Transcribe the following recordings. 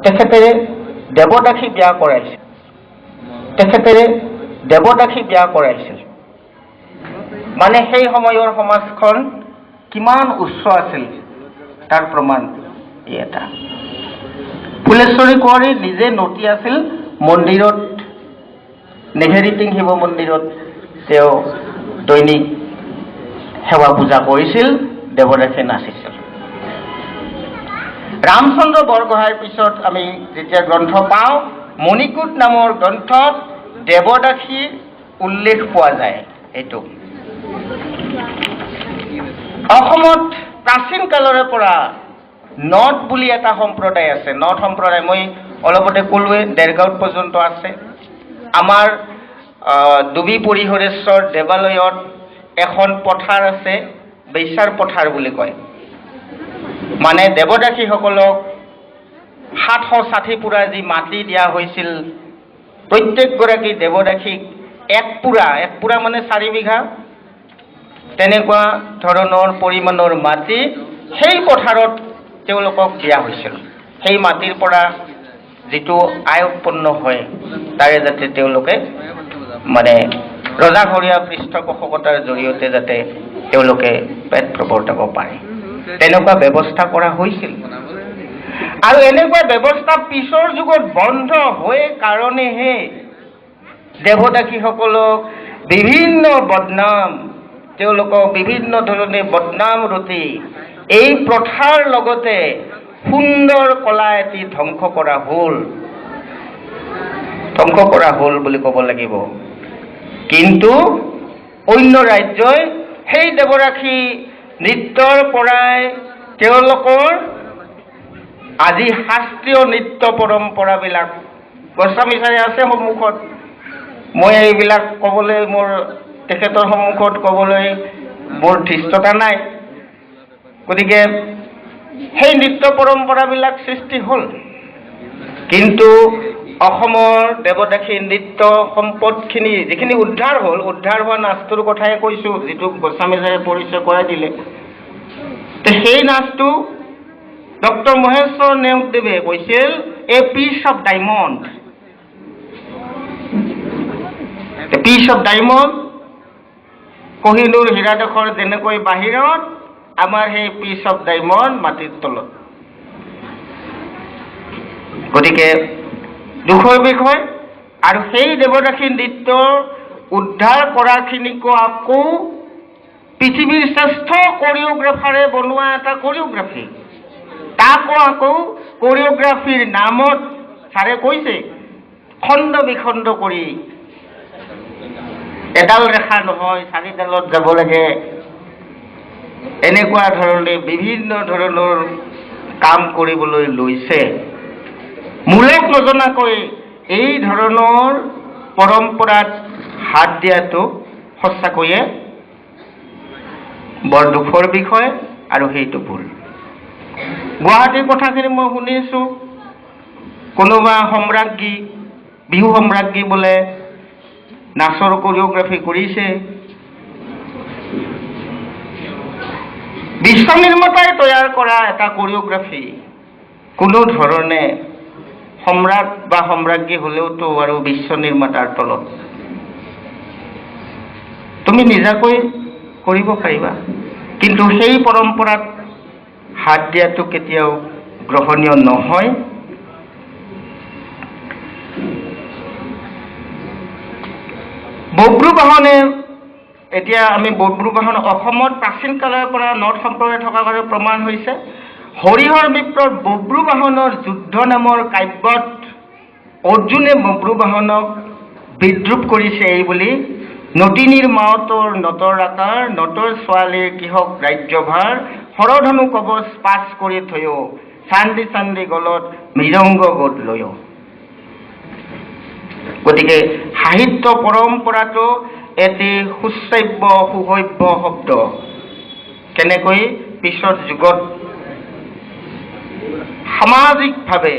তেখেতে দেৱদাসী বিয়া কৰাইছিল। মানে সেই সময়ৰ সমাজখন কিমান উচ্চ আছিল তাৰ প্ৰমাণ ই এটা। ফুলেশ্বৰী কুঁৱৰী নিজে নটি আছিল মন্দিৰত, নেঘেৰিটিং শিৱ মন্দিৰত তেওঁ দৈনিক সেৱা পূজা কৰিছিল, দেৱদাসী নাচিছিল। ৰামচন্দ্ৰ বৰগোহাঁইৰ পিছত আমি যেতিয়া গ্ৰন্থ পাওঁ, মণিকূট নামৰ গ্ৰন্থত দেৱদাসীৰ উল্লেখ পোৱা যায়। এইটো অসমত প্ৰাচীন কালৰে পৰা নট বুলি এটা সম্প্ৰদায় আছে। নট সম্প্ৰদায় মই অলপতে ক'লোৱে দেৰগাঁৱত পৰ্যন্ত আছে। আমাৰ ডুবি পৰিহৰেশ্বৰ দেৱালয়ত এখন পথাৰ আছে, বেচাৰ পথাৰ বুলি কয়। মানে দেৱদাসীসকলক 760 পুৰা যি মাটি দিয়া হৈছিল, প্ৰত্যেকগৰাকী দেৱদাসীক এক পুৰা মানে 4 বিঘা তেনেকুৱা ধৰণৰ পৰিমাণৰ মাটি সেই পথাৰত তেওঁলোকক দিয়া হৈছিল। সেই মাটিৰ পৰা যিটো আয় উৎপন্ন হয় তাৰে যাতে তেওঁলোকে মানে ৰজাঘৰীয়া পৃষ্ঠপোষকতাৰ জৰিয়তে যাতে তেওঁলোকে পেট প্ৰৱৰ্তাব পাৰে, তেনেকুৱা ব্যৱস্থা কৰা হৈছিল। আৰু এনেকুৱা ব্যৱস্থা পিছৰ যুগত বন্ধ হৈ কাৰণেহে দেৱদাসীসকলক বিভিন্ন বদনাম, তেওঁলোকক বিভিন্ন ধৰণে বদনাম ৰটি এই প্ৰথাৰ লগতে সুন্দৰ কলা এটি ধ্বংস কৰা হ'ল বুলি ক'ব লাগিব। কিন্তু অন্য ৰাজ্যই সেই দেৱদাসী নৃত্যৰ পৰাই তেওঁলোকৰ আজি শাস্ত্ৰীয় নৃত্য পৰম্পৰাবিলাক গোস্বামী ছাৰে আছে সন্মুখত। মই এইবিলাক ক'বলৈ তেখেতৰ সন্মুখত ক'বলৈ মোৰ ধৃষ্টতা নাই। গতিকে সেই নৃত্য পৰম্পৰাবিলাক সৃষ্টি হ'ল, কিন্তু অসমৰ দেৱদাসী নৃত্য সম্পদখিনি যিখিনি উদ্ধাৰ হোৱা নাচটোৰ কথাই কৈছোঁ, যিটো গোস্বামী ছাৰে পৰিচয় কৰাই দিলে। সেই নাচটো ডক্টৰ মহেশ্বৰ নেওগদেৱে কৈছিল এ পিচ অফ ডায়মণ্ড। কহিনুৰ হীৰাডোখৰ যেনেকৈ বাহিৰত, আমাৰ সেই পিচ অফ ডায়মণ্ড মাটিৰ তলত। গতিকে দুখৰ বিষয়। আৰু সেই দেৱদাসী নৃত্য উদ্ধাৰ কৰাখিনিকো আকৌ পৃথিৱীৰ শ্ৰেষ্ঠ কৰিঅ'গ্ৰাফাৰে বনোৱা এটা কৰিঅ'গ্ৰাফী, তাকো আকৌ কৰিঅ'গ্ৰাফীৰ নামত ছাৰে কৈছে খণ্ড বিখণ্ড কৰি এডাল ৰেখা নহয় 4 ডালত যাব লাগে, এনেকুৱা ধৰণে বিভিন্ন ধৰণৰ কাম কৰিবলৈ লৈছে। মূলক নজনাকৈ এই ধৰণৰ পৰম্পৰাত হাত দিয়াটো সঁচাকৈয়ে বৰ দুখৰ বিষয়, আৰু সেইটো ভুল। গুৱাহাটীৰ কথাখিনি মই শুনিছোঁ, কোনোবা সম্ৰাজ্ঞী, বিহু সম্ৰাজ্ঞী বোলে নাচৰ কৰিঅ'গ্ৰাফী কৰিছে। বিশ্ব নিৰ্মাতাই তৈয়াৰ কৰা এটা কৰিঅ'গ্ৰাফী কোনো ধৰণে সম্ৰাট বা সম্ৰাজ্ঞী হ'লেওতো আৰু বিশ্ব নিৰ্মাতাৰ তলত। তুমি নিজাকৈ কৰিব পাৰিবা, কিন্তু সেই পৰম্পৰাত হাত দিয়াটো কেতিয়াও গ্ৰহণীয় নহয়। বব্ৰুবাহনে, এতিয়া আমি বব্ৰুবাহন অসমত প্ৰাচীন কালৰ পৰা নট সম্প্ৰদায় থকাৰ বাবে প্ৰমাণ হৈছে। হৰিহৰ বিপ্ৰৰ বব্ৰুবাহনৰ যুদ্ধ নামৰ কাব্যত অৰ্জুনে বব্ৰুবাহনক বিদ্ৰূপ কৰিছে এই বুলি, নটিনীৰ মাৱতৰ নটৰ আকাৰ, নটৰ ছোৱালীৰ কিহক ৰাজ্যভাৰ, হৰধনু কবচ পাছ কৰি থৈও, চান্দি চান্দি গলত মৃদংগ গোট লৈও। গতিকে সাহিত্য পৰম্পৰাটো এটি সুশ্ৰাব্য সুভব্য শব্দ কেনেকৈ পিছৰ যুগত সামাজিকভাৱে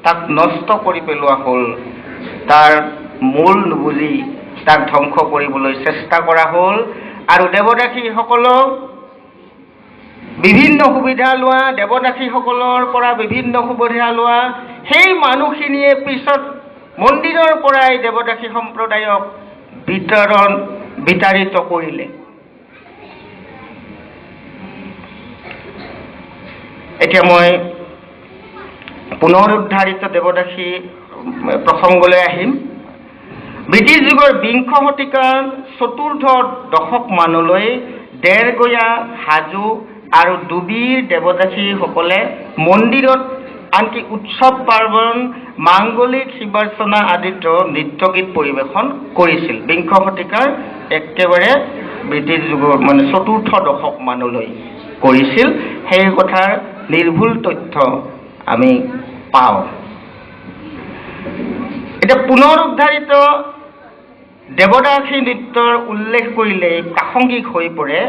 তাক নষ্ট কৰি পেলোৱা হ'ল, তাৰ মূল নুবুজি তাক ধ্বংস কৰিবলৈ চেষ্টা কৰা হ'ল। আৰু দেৱদাসীসকলক বিভিন্ন সুবিধা লোৱা, দেৱদাসীসকলৰ পৰা বিভিন্ন সুবিধা লোৱা সেই মানুহখিনিয়ে পিছত মন্দিৰৰ পৰাই দেৱদাসী সম্প্ৰদায়ক বিতাড়িত কৰিলে। এতিয়া মই পুনৰ উদ্ধাৰিত দেৱদাসী প্ৰসংগলৈ আহিম। ব্ৰিটিছ যুগৰ 20 শতিকাৰ চতুৰ্থ দশক মানলৈ দেৰগয়া, হাজো আৰু ডুবিৰ দেৱদাসীসকলে মন্দিৰত আনকি উৎসৱ পাৰ্বণ, মাংগলিক শিৱাৰ্চনা আদিত নৃত্য গীত পৰিৱেশন কৰিছিল। 20 শতিকাৰ একেবাৰে ব্ৰিটিছ যুগৰ মানে চতুৰ্থ দশক মানলৈ কৰিছিল। সেই কথাৰ নিৰ্ভুল তথ্য আমি পাওঁ। এতিয়া পুনৰ উদ্ধাৰিত দেৱদাসী নৃত্যৰ উল্লেখ কৰিলে প্ৰাসংগিক হৈ পৰে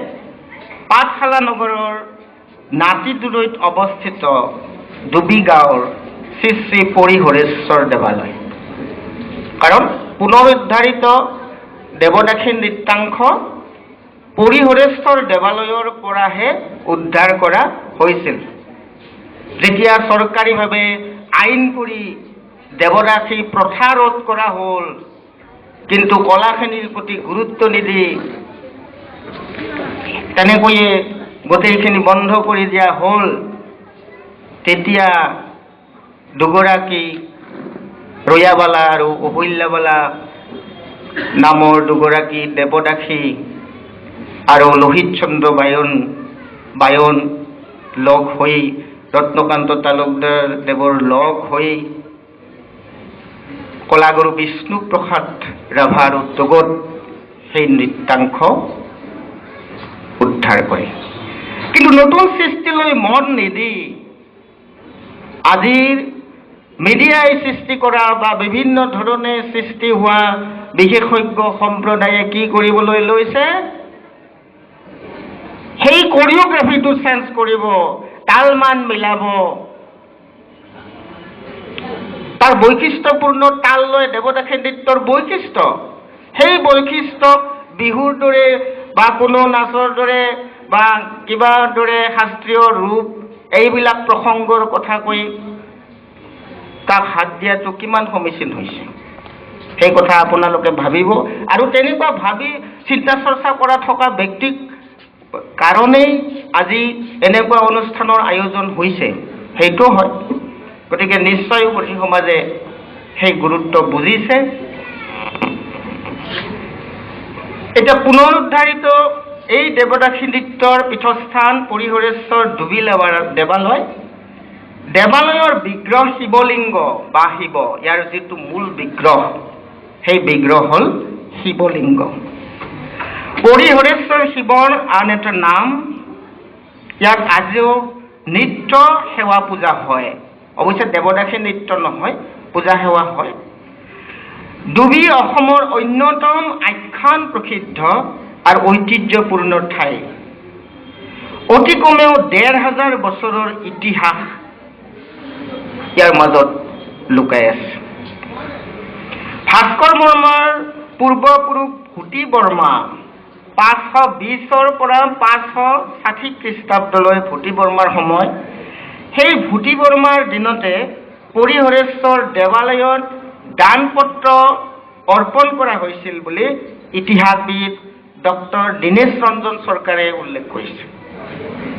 পাঠশালা নগৰৰ নাতিদুৰৈত অৱস্থিত ডুবি গাঁৱৰ শ্ৰী শ্ৰী পৰিহৰেশ্বৰ দেৱালয়। কাৰণ পুনৰ উদ্ধাৰিত দেৱদাসী নৃত্যাংশ পৰিহৰেশ্বৰ দেৱালয়ৰ পৰাহে উদ্ধাৰ কৰা হৈছিল। যেতিয়া চৰকাৰীভাৱে আইন কৰি দেৱদাসী প্ৰথা ৰোধ কৰা হ'ল, কিন্তু কলাখিনিৰ প্ৰতি গুৰুত্ব নিদি তেনেকৈয়ে গোটেইখিনি বন্ধ কৰি দিয়া হ'ল, তেতিয়া দুগৰাকী ৰয়াবালা আৰু অহল্যাবালা নামৰ দুগৰাকী দেৱদাসী আৰু লোহিত চন্দ্ৰ বায়ন লগ হৈ ৰত্নকান্ত তালুকদাৰ দেৱৰ লগ হৈ কলাগুৰু বিষ্ণুপ্ৰসাদ ৰাভাৰ উদ্যোগত সেই নৃত্যাংশ উদ্ধাৰ কৰে। কিন্তু নতুন সৃষ্টিলৈ মন নিদি আজিৰ মিডিয়াই সৃষ্টি কৰা বা বিভিন্ন ধৰণে সৃষ্টি হোৱা বিশেষজ্ঞ সম্প্ৰদায়ে কি কৰিবলৈ লৈছে, সেই কৰিঅগ্ৰাফিটো চেঞ্জ কৰিব, তালমান মিলাব, তাৰ বৈশিষ্ট্যপূৰ্ণ তাল লৈ দেৱদাসী নৃত্যৰ বৈশিষ্ট্য, সেই বৈশিষ্ট্যক বিহুৰ দৰে বা কোনো নাচৰ দৰে বা কিবাৰ দৰে শাস্ত্ৰীয় ৰূপ এইবিলাক প্ৰসংগৰ কথা কৈ তাক হাত দিয়াটো কিমান সমীচীন হৈছে সেই কথা আপোনালোকে ভাবিব। আৰু তেনেকুৱা ভাবি চিন্তা চৰ্চা কৰা থকা ব্যক্তিক কাৰণেই আজি এনেকুৱা অনুষ্ঠানৰ আয়োজন হৈছে, সেইটো হয়। গতিকে নিশ্চয় উপতি সমাজে সেই গুৰুত্ব বুজিছে। এতিয়া পুনৰ উদ্ধাৰিত এই দেৱদাসী নৃত্যৰ পীঠস্থান পৰিহৰেশ্বৰ ডুবি দেৱালয়। দেৱালয়ৰ বিগ্ৰহ শিৱলিংগ বা শিৱ, ইয়াৰ যিটো মূল বিগ্ৰহ, সেই বিগ্ৰহ হ'ল শিৱলিংগ। পৰিহৰেশ্বৰ শিৱৰ আন এটা নাম। ইয়াত আজিও নৃত্য সেৱা পূজা হয়। অৱশ্যে দেৱদাসী নৃত্য নহয়, পূজা সেৱা হয়। ডুবি অসমৰ অন্যতম আখ্যান প্ৰসিদ্ধ আৰু ঐতিহ্যপূৰ্ণ ঠাই। অতি কমেও ১৫০০ বছৰৰ ইতিহাস ইয়াৰ মাজত লুকাই আছে। ভাস্কৰ বৰ্মাৰ পূৰ্বপুৰুষ ভূতি বৰ্মা ৫২০ৰ পৰা ৫৬০ খ্ৰীষ্টাব্দলৈ ভূতি বৰ্মাৰ সময়। সেই ভূতি বৰ্মাৰ দিনতে পৰিহৰেশ্বৰ দেৱালয়ত দান পত্ৰ অৰ্পণ কৰা হৈছিল বুলি ইতিহাসবিদ ডক্টৰ দীনেশ ৰঞ্জন চৰকাৰে উল্লেখ কৰিছে।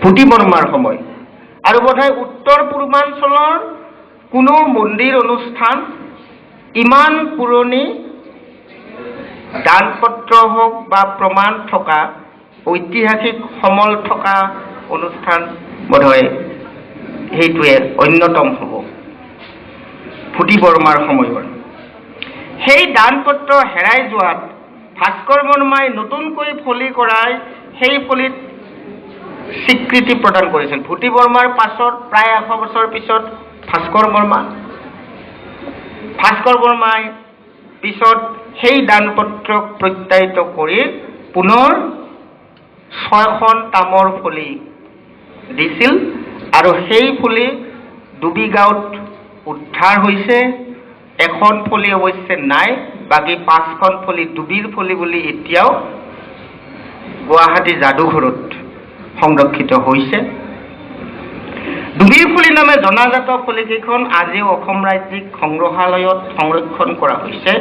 ভূতি বৰ্মাৰ সময়। আৰু বোধহয় উত্তৰ পূৰ্বাঞ্চলৰ কোনো মন্দিৰ অনুষ্ঠান ইমান পুৰণি দান পত্ৰ হওক বা প্ৰমাণ থকা, ঐতিহাসিক সমল থকা অনুষ্ঠান বোধহয় সেইটোৱে অন্যতম হ'ব ভূতি বৰ্মাৰ সময়ৰ। সেই দান পত্ৰ হেৰাই যোৱাত ভাস্কৰ বৰ্মাই নতুনকৈ ফলি কৰাই সেই ফলিত স্বীকৃতি প্ৰদান কৰিছিল। ভূতি বৰ্মাৰ পাছত প্ৰায় ১০০ বছৰ পিছত ভাস্কৰ বৰ্মাই পিছত সেই দান পত্ৰক প্ৰত্যায়িত কৰি পুনৰ ৬খন তামৰ ফলি দিছিল। আৰু সেই ফলি ডুবি গাঁৱত উদ্ধাৰ হৈছে। এখন ফলি অৱশ্যে নাই, বাকী 5খন ফলি ডুবিৰ ফলি বুলি এতিয়াও গুৱাহাটী যাদুঘৰত সংৰক্ষিত হৈছে। ডুবিৰ ফুলি নামে জনাজাত ফুলিকেইখন আজিও অসম ৰাজ্যিক সংগ্ৰহালয়ত সংৰক্ষণ কৰা হৈছে।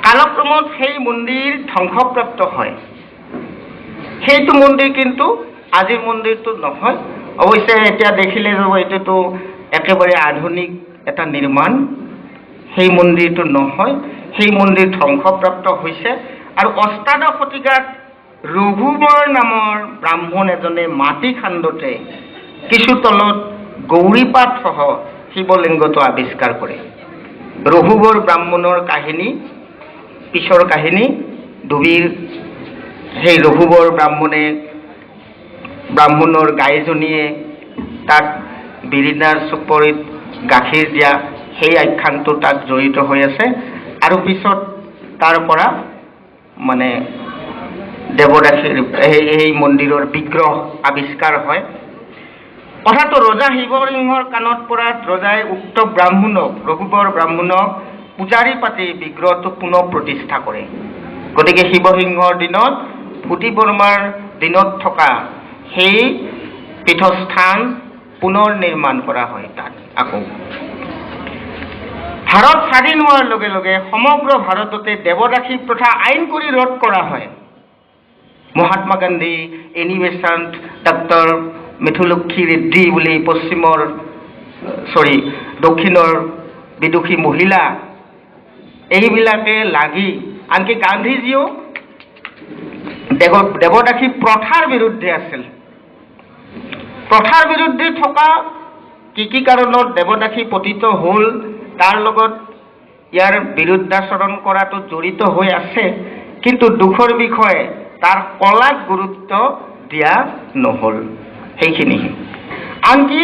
কালক্ৰমত সেই মন্দিৰ ধ্বংসপ্ৰাপ্ত হয়। সেইটো মন্দিৰ কিন্তু আজিৰ মন্দিৰটো নহয়। অৱশ্যে এতিয়া দেখিলে যাব এইটোতো একেবাৰে আধুনিক এটা নিৰ্মাণ। সেই মন্দিৰটো নহয়, সেই মন্দিৰ ধ্বংসপ্ৰাপ্ত হৈছে। আৰু অষ্টাদশ শতিকাত ৰঘুবৰ নামৰ ব্ৰাহ্মণ এজনে মাটি খান্দোতে কিছু তলত গৌৰীপাতসহ শিৱলিংগটো আৱিষ্কাৰ কৰে। ৰঘুবৰ ব্ৰাহ্মণৰ কাহিনী, পিছৰ কাহিনী, ডুবিৰ সেই ৰঘুবৰ ব্ৰাহ্মণৰ গাইজনীয়ে তাক বিৰিণাৰ চুপৰিত গাখীৰ দিয়া, সেই আখ্যানটো তাত জড়িত হৈ আছে। আৰু পিছত তাৰ পৰা মানে দেৱদাসীৰ এই মন্দিৰৰ বিগ্ৰহ আৱিষ্কাৰ হয়। কথাটো ৰজা শিৱসিংহৰ কাণত পৰাত ৰজাই উক্ত ব্ৰাহ্মণক, ৰঘুবৰ ব্ৰাহ্মণক পূজাৰী পাতি বিগ্ৰহটো পুনৰ প্ৰতিষ্ঠা কৰে। গতিকে শিৱসিংহৰ দিনত, ভূতি বৰ্মাৰ দিনত থকা সেই পীঠস্থান পুনৰ নিৰ্মাণ কৰা হয় তাত আকৌ। ভাৰত স্বাধীন হোৱাৰ লগে লগে সমগ্ৰ ভাৰততে দেৱদাসী প্ৰথা আইন কৰি ৰোধ কৰা হয়। Mahatma Gandhi, Annie Besant, doctor Muthulakshmi Reddy বুলি দক্ষিণৰ বিদুষী মহিলা এইবিলাকে লাগি, আনকি গান্ধীজীও দেৱদাসী প্ৰথাৰ বিৰুদ্ধে আছিল। প্ৰথাৰ বিৰুদ্ধে থকা কি কাৰণত দেৱদাসী পতিত হ'ল, তাৰ লগত ইয়াৰ বিৰুদ্ধাচৰণ কৰাটো জড়িত হৈ আছে। কিন্তু দুখৰ বিষয়ে তাৰ কলাক গুৰুত্ব দিয়া নহ'ল। সেইখিনি আনকি